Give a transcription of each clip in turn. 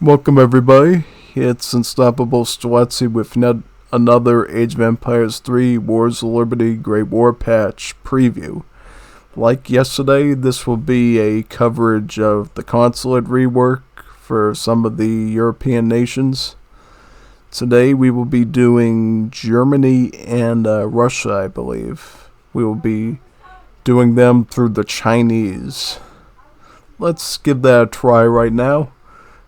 Welcome everybody, it's Unstoppable Streletsy with another Age of Empires 3 Wars of Liberty Great War Patch preview. Like yesterday, this will be a coverage of the Consulate rework for some of the European nations. Today we will be doing Germany and Russia, I believe. We will be doing them through the Chinese. Let's give that a try right now.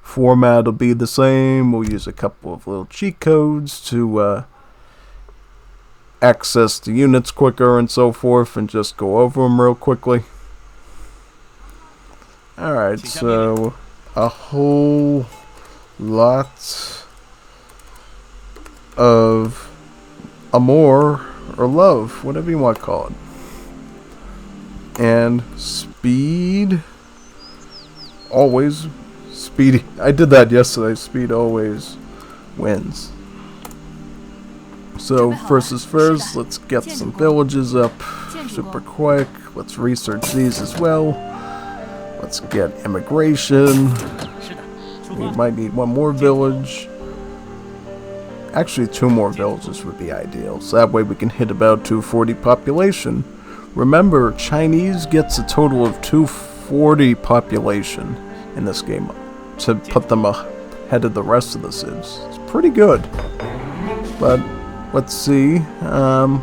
Format will be the same. We'll use a couple of little cheat codes to access the units quicker and so forth, and just go over them real quickly. Alright, so a whole lot of amour or love, whatever you want to call it. And speed, always speedy. I did that yesterday. Speed always wins. So first is first, let's get some villages up super quick. Let's research these as well. Let's get immigration. We might need one more village. Actually, 2 more villages would be ideal. So that way we can hit about 240 population. Remember, Chinese gets a total of 240 population in this game to put them ahead of the rest of the civs. It's pretty good. But let's see.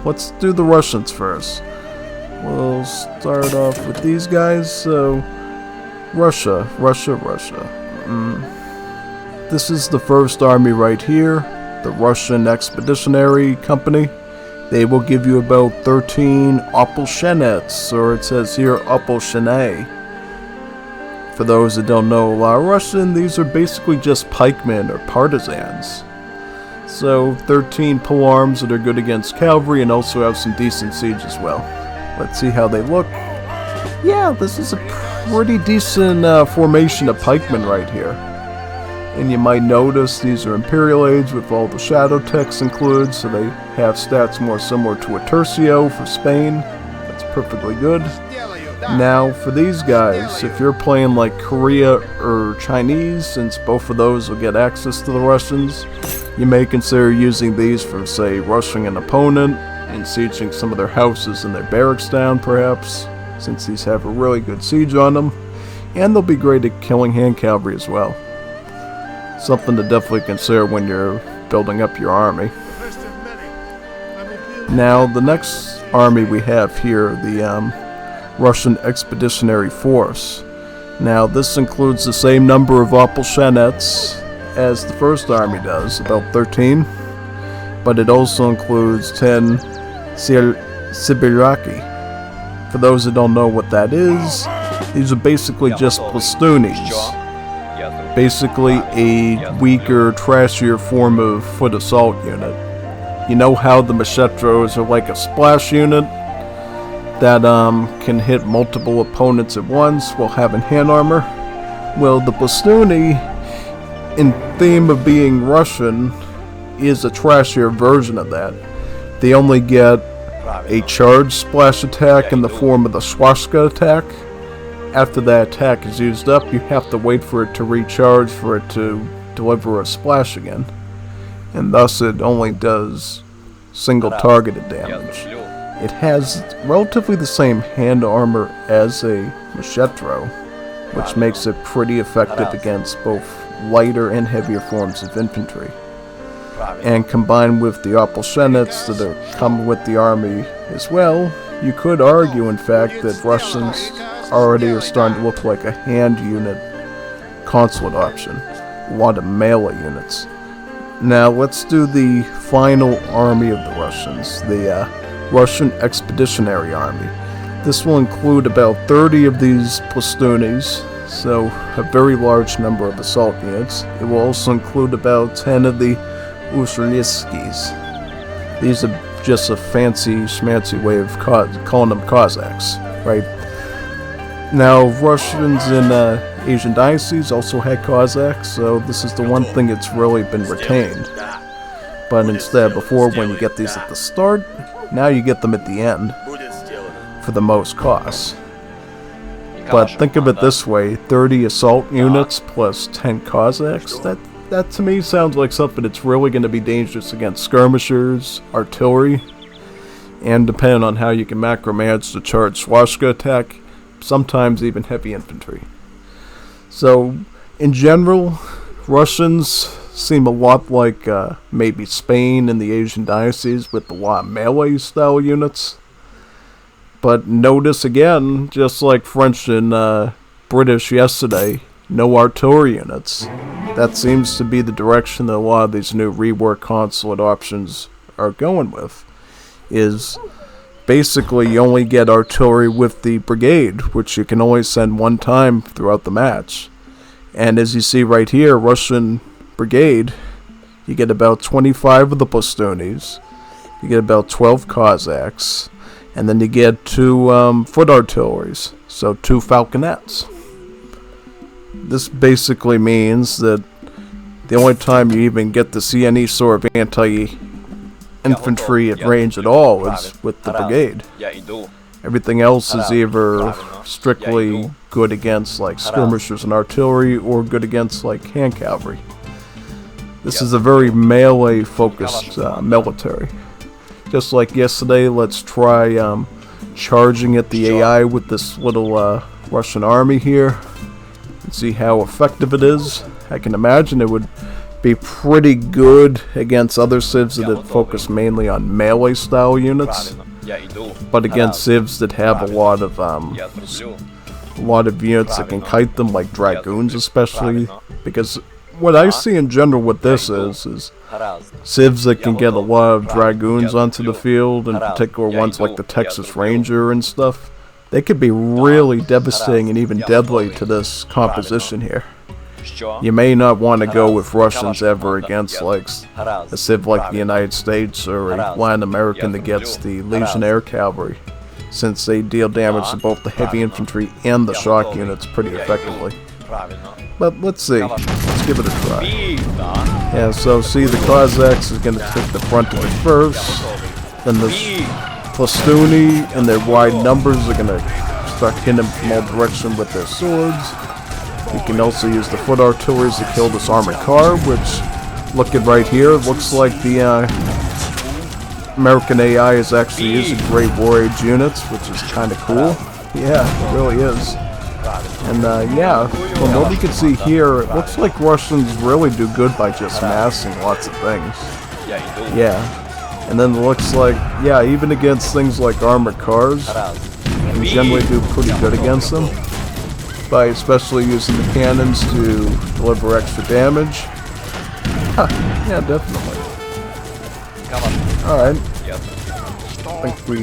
Let's do the Russians first. We'll start off with these guys. So Russia. This is the first army right here, the Russian Expeditionary Company. They will give you about 13 Falconets, or it says here Falconets. For those that don't know a lot of Russian, these are basically just pikemen or partisans. So 13 polearms that are good against cavalry and also have some decent siege as well. Let's see how they look. Yeah, this is a pretty decent formation of pikemen right here. And you might notice these are Imperial Age with all the shadow text included, so they have stats more similar to a Tercio for Spain. That's perfectly good. Now, for these guys, if you're playing like Korea or Chinese, since both of those will get access to the Russians, you may consider using these for, say, rushing an opponent and sieging some of their houses and their barracks down, perhaps, since these have a really good siege on them. And they'll be great at killing hand cavalry as well. Something to definitely consider when you're building up your army. Now, the next army we have here, the Russian Expeditionary Force. Now, this includes the same number of Falconets as the first army does, about 13, but it also includes 10 Sibiraki. For those that don't know what that is, these are basically just Plastunis. Basically a weaker, trashier form of foot assault unit. You know how the Machetros are like a splash unit that can hit multiple opponents at once while having hand armor? Well, the Plastuny, in theme of being Russian, is a trashier version of that. They only get a charged splash attack in the form of the swastika attack. After that attack is used up, you have to wait for it to recharge for it to deliver a splash again. And thus it only does single targeted damage. It has relatively the same hand armor as a Machetro, which makes it pretty effective against both lighter and heavier forms of infantry. And combined with the Falconets that are coming with the army as well, you could argue in fact that Russians already are starting to look like a hand unit consulate option. A lot of melee units. Now let's do the final army of the Russians, the Russian Expeditionary Army. This will include about 30 of these Plastunis, so a very large number of assault units. It will also include about 10 of the Hussars. These are just a fancy schmancy way of calling them Cossacks, right? Now, Russians in Asian dynasties also had Cossacks, so this is the one thing that's really been retained. But instead, before, when you get these at the start, now you get them at the end for the most cost. But think of it this way, 30 assault units plus 10 Cossacks, that to me sounds like something that's really going to be dangerous against skirmishers, artillery, and depending on how you can macro manage the charged swastika attack, sometimes even heavy infantry. So, in general, Russians seem a lot like maybe Spain and the Asian dynasties with a lot of melee-style units. But notice again, just like French and British yesterday, no artillery units. That seems to be the direction that a lot of these new rework consulate options are going with. Is basically you only get artillery with the brigade, which you can only send one time throughout the match. And as you see right here, Russian brigade, you get about 25 of the Plastunis, you get about 12 Cossacks, and then you get 2 Foot Artilleries, so 2 Falconets. This basically means that the only time you even get to see any sort of anti-infantry at range at all is with the brigade. Everything else is either strictly good against like skirmishers and artillery or good against like hand cavalry. This is a very melee-focused military. Just like yesterday, let's try charging at the AI with this little Russian army here and see how effective it is. I can imagine it would be pretty good against other civs that focus mainly on melee-style units, but against civs that have a lot of units that can kite them, like dragoons especially, because what I see in general with this is civs that can get a lot of dragoons onto the field, in particular ones like the Texas Ranger and stuff. They could be really devastating and even deadly to this composition here. You may not want to go with Russians ever against like a civ like the United States or a Latin American that gets the Legionnaire cavalry, since they deal damage to both the heavy infantry and the shock units pretty effectively. But let's see. Let's give it a try. Yeah, so see, the Cossacks is going to take the front of it first. Then the Plastuny and their wide numbers are going to start hitting them from all directions with their swords. You can also use the Foot Artilleries to kill this armored car, which, looking right here, looks like the American AI is actually using Great War Age units, which is kind of cool. Yeah, it really is. And yeah, from what we can see here, it looks like Russians really do good by just massing lots of things. Yeah. And then it looks like, yeah, even against things like armored cars, we generally do pretty good against them, by especially using the cannons to deliver extra damage. Huh, yeah, definitely. Alright. I think we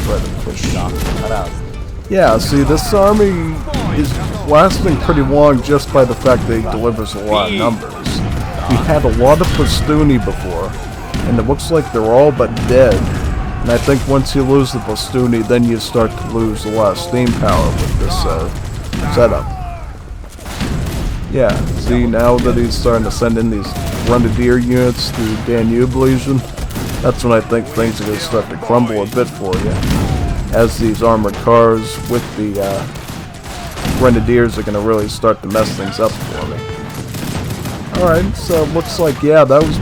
try to push. Yeah, see, this army is lasting pretty long just by the fact that he delivers a lot of numbers. We had a lot of Plastuny before, and it looks like they're all but dead. And I think once you lose the Plastuny, then you start to lose a lot of steam power with this setup. Yeah, see, now that he's starting to send in these Grenadier units through Danube Legion, that's when I think things are going to start to crumble a bit for you, as these armored cars with the Grenadiers are going to really start to mess things up for me. Alright, so it looks like, yeah, that was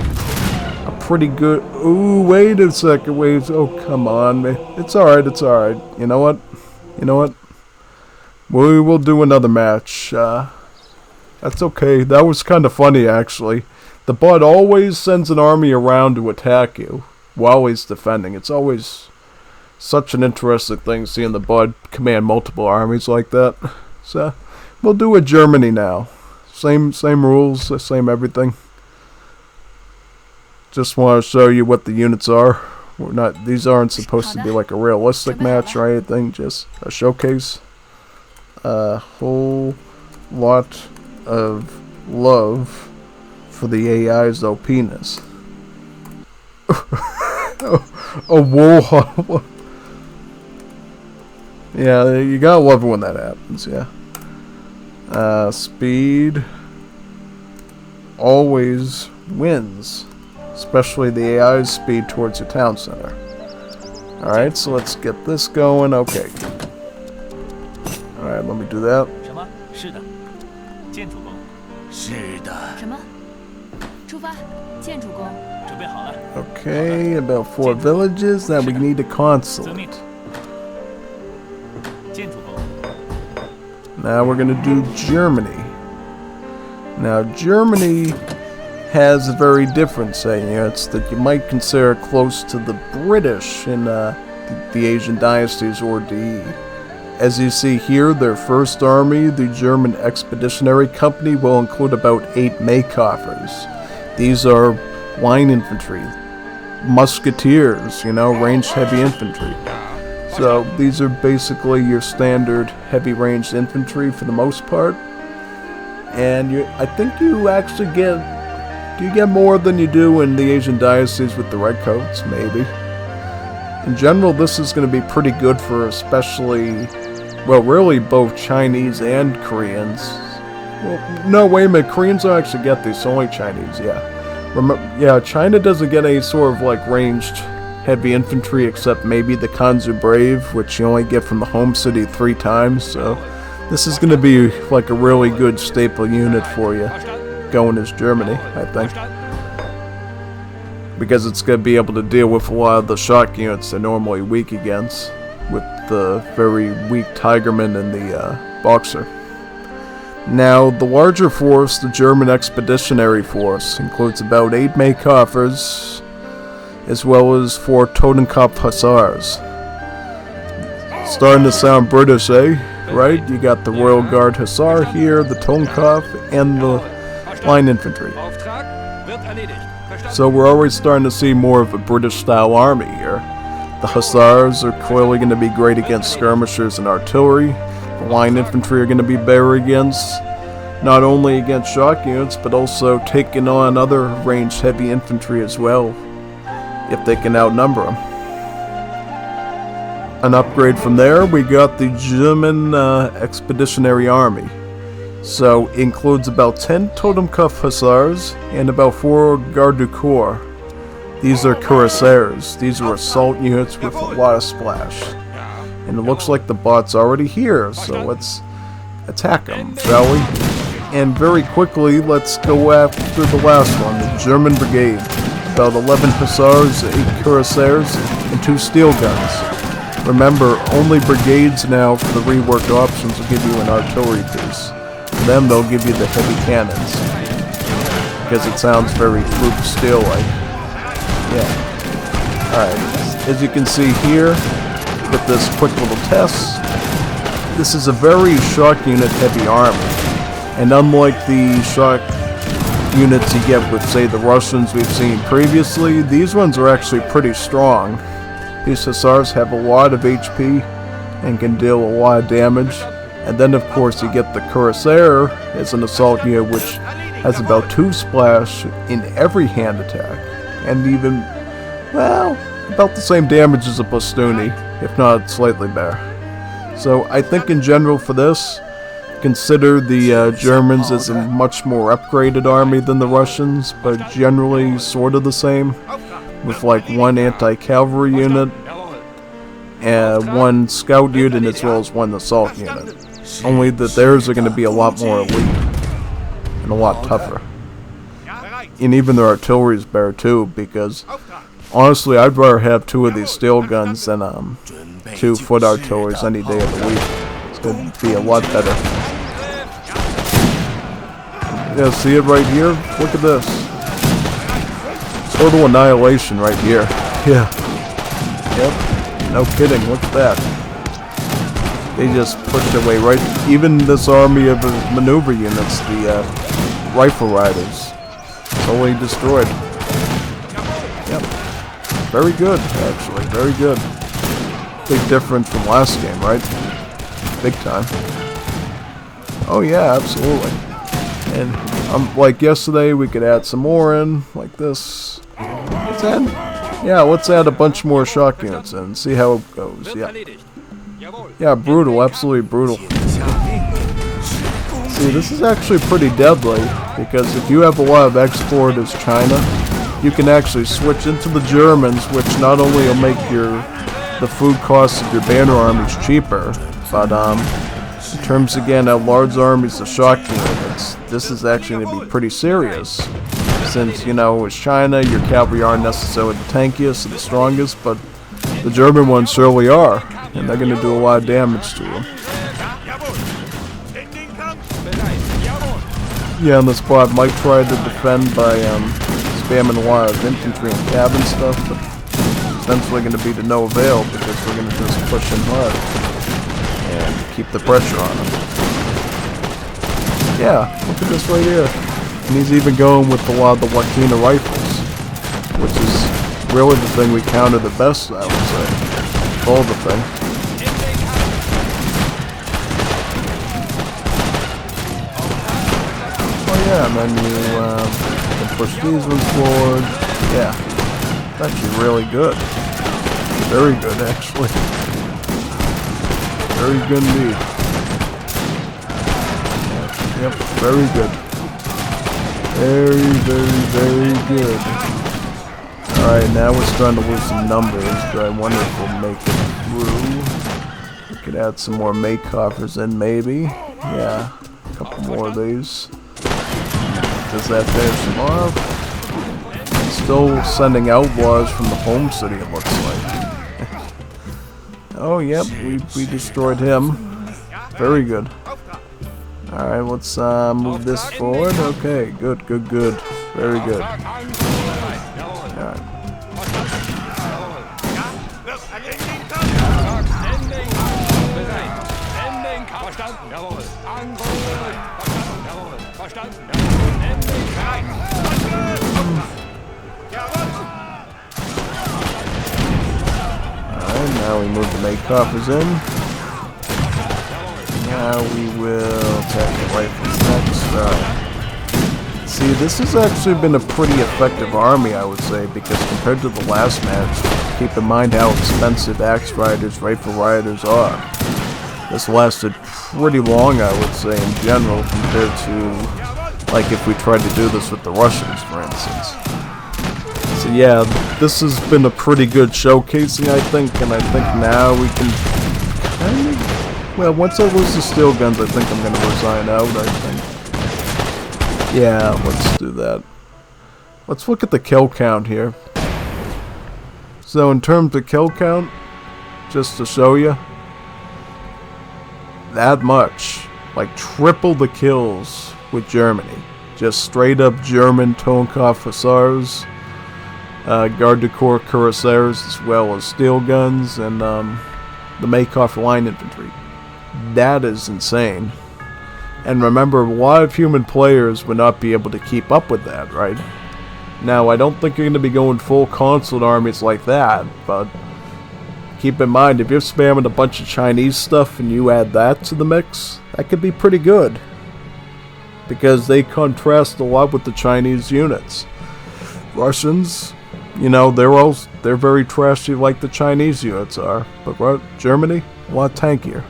a pretty good... Ooh, wait a second, wait, oh, come on, man. It's alright, it's alright. You know what? You know what? We will do another match. That's okay. That was kind of funny, actually. The bot always sends an army around to attack you while he's defending. It's always such an interesting thing seeing the bot command multiple armies like that. So, we'll do a Germany now. Same rules, same everything. Just want to show you what the units are. These aren't supposed to be like a realistic match or anything, just a showcase. A whole lot of love for the AI's OPness. A wool. Yeah, you gotta love it when that happens, yeah. Speed always wins, especially the AI's speed towards your town center. Alright, so let's get this going. Okay. Alright, let me do that. 什么？是的，建筑工。是的。什么？出发，建筑工。准备好了。 Okay, about 4 villages. Now we need a 遵 consulate. 命。建筑工。 Now we're gonna do Germany. Now Germany has a very different setting. It's that you might consider close to the British in the Asian dynasties or DE. As you see here, their first army, the German Expeditionary Company, will include about 8 Maykoffers. These are line infantry, musketeers, you know, ranged heavy infantry. So these are basically your standard heavy ranged infantry for the most part. And I think you actually get, do you get more than you do in the Asian dynasties with the redcoats? Maybe. In general, this is going to be pretty good for especially, well, really both Chinese and Koreans. Well, no, wait a minute, Koreans don't actually get these, only Chinese, yeah. Yeah, China doesn't get any sort of like ranged heavy infantry except maybe the Kanzu Brave, which you only get from the home city 3 times, so this is going to be like a really good staple unit for you going as Germany, I think. Because it's going to be able to deal with a lot of the shock units they're normally weak against, with the very weak Tigerman and the Boxer. Now, the larger force, the German Expeditionary Force, includes about 8 Maykoffers, as well as 4 Totenkopf Hussars. Starting to sound British, eh? Right? You got the Royal Guard Hussar here, the Totenkopf, and the Line Infantry. So we're already starting to see more of a British-style army here. The Hussars are clearly going to be great against skirmishers and artillery. The Line Infantry are going to be better against, not only against shock units, but also taking on other ranged heavy infantry as well, if they can outnumber them. An upgrade from there, we got the German Expeditionary Army. So, it includes about 10 Totenkopf Hussars and about 4 Garde du Corps. These are Cuirassiers. These are assault units with a lot of splash. And it looks like the bot's already here, so let's attack them, shall we? And very quickly, let's go after the last one, the German Brigade. About 11 Hussars, 8 Cuirassiers, and 2 steel guns. Remember, only brigades now for the reworked options will give you an artillery piece. For them, they'll give you the heavy cannons. Because it sounds very troop steel-like. Yeah. Alright, as you can see here, with this quick little test, this is a very shock unit heavy army. And unlike the shock units you get with, say, the Russians we've seen previously, these ones are actually pretty strong. These Hussars have a lot of HP and can deal a lot of damage. And then of course you get the Cuirassier as an assault unit which has about 2 splash in every hand attack. And even, well, about the same damage as a Plastuny, if not slightly better. So I think in general for this, consider the Germans as a much more upgraded army than the Russians, but generally sort of the same, with like 1 anti-cavalry unit, and 1 scout unit, as well as 1 assault unit. Only that theirs are going to be a lot more elite, and a lot tougher. And even their artillery is better too, because honestly I'd rather have 2 of these steel guns than 2 foot artilleries any day of the week. It's going to be a lot better. Yeah, see it right here? Look at this. Total annihilation right here. Yeah. Yep. No kidding, look at that. They just pushed away right. Even this army of maneuver units, the rifle riders, totally destroyed. Yep. Very good, actually. Very good. Big difference from last game, right? Big time. Oh yeah, absolutely. And like yesterday, we could add some more in, like this. Let's add, yeah, let's add a bunch more shock units in and see how it goes. Yeah. Yeah, brutal, absolutely brutal. See, this is actually pretty deadly, because if you have a lot of export as China, you can actually switch into the Germans, which not only will make the food costs of your banner armies cheaper, but In terms again of large armies of shock units, this is actually going to be pretty serious. Since, you know, with China, your cavalry aren't necessarily the tankiest or the strongest, but the German ones surely are. And they're going to do a lot of damage to them. Yeah, on this spot, Mike tried to defend by spamming a lot of infantry and cabin stuff, but it's eventually going to be to no avail because we're going to just push him hard and keep the pressure on him. Yeah, look at this right here. And he's even going with a lot of the Wakina rifles, which is really the thing we counter the best, I would say. All the thing. Yeah, and then you can push these ones forward. Yeah, it's actually really good. Very good, actually. Very good indeed. Yep, very good. Very, very, very good. Alright, now we're starting to lose some numbers, but I wonder if we'll make it through. We could add some more make coffers in, maybe. Yeah, a couple more of these. Does that finish him off? Still sending outlaws from the home city, it looks like. Oh, yep, we destroyed him. Very good. Alright, let's move this forward. Okay, good, good, good. Very good. Alright. Alright, now we move the make coffers in. Now we will attack the rifles next. See, this has actually been a pretty effective army, I would say, because compared to the last match, keep in mind how expensive axe riders, rifle riders are. This lasted pretty long, I would say, in general, compared to, like, if we tried to do this with the Russians, for instance. So yeah, this has been a pretty good showcasing, I think, and I think now we can kind of... Well, once I lose the steel guns, I think I'm going to resign out, I think. Yeah, let's do that. Let's look at the kill count here. So in terms of kill count, just to show you, that much. Like triple the kills with Germany. Just straight up German Tonkopf Hussars, Garde du Corps Cuirassiers, as well as steel guns, and the Makoff Line Infantry. That is insane. And remember, a lot of human players would not be able to keep up with that, right? Now, I don't think you're going to be going full Consulate armies like that, but keep in mind, if you're spamming a bunch of Chinese stuff and you add that to the mix, that could be pretty good. Because they contrast a lot with the Chinese units. Russians, you know, they're very trashy like the Chinese units are. But Germany, a lot tankier.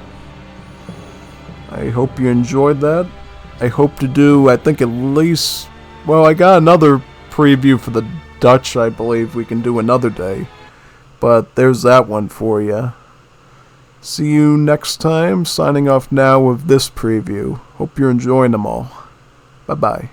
I hope you enjoyed that. I hope to do, I think at least, well, I got another preview for the Dutch, I believe we can do another day. But there's that one for you. See you next time. Signing off now with this preview. Hope you're enjoying them all. Bye-bye.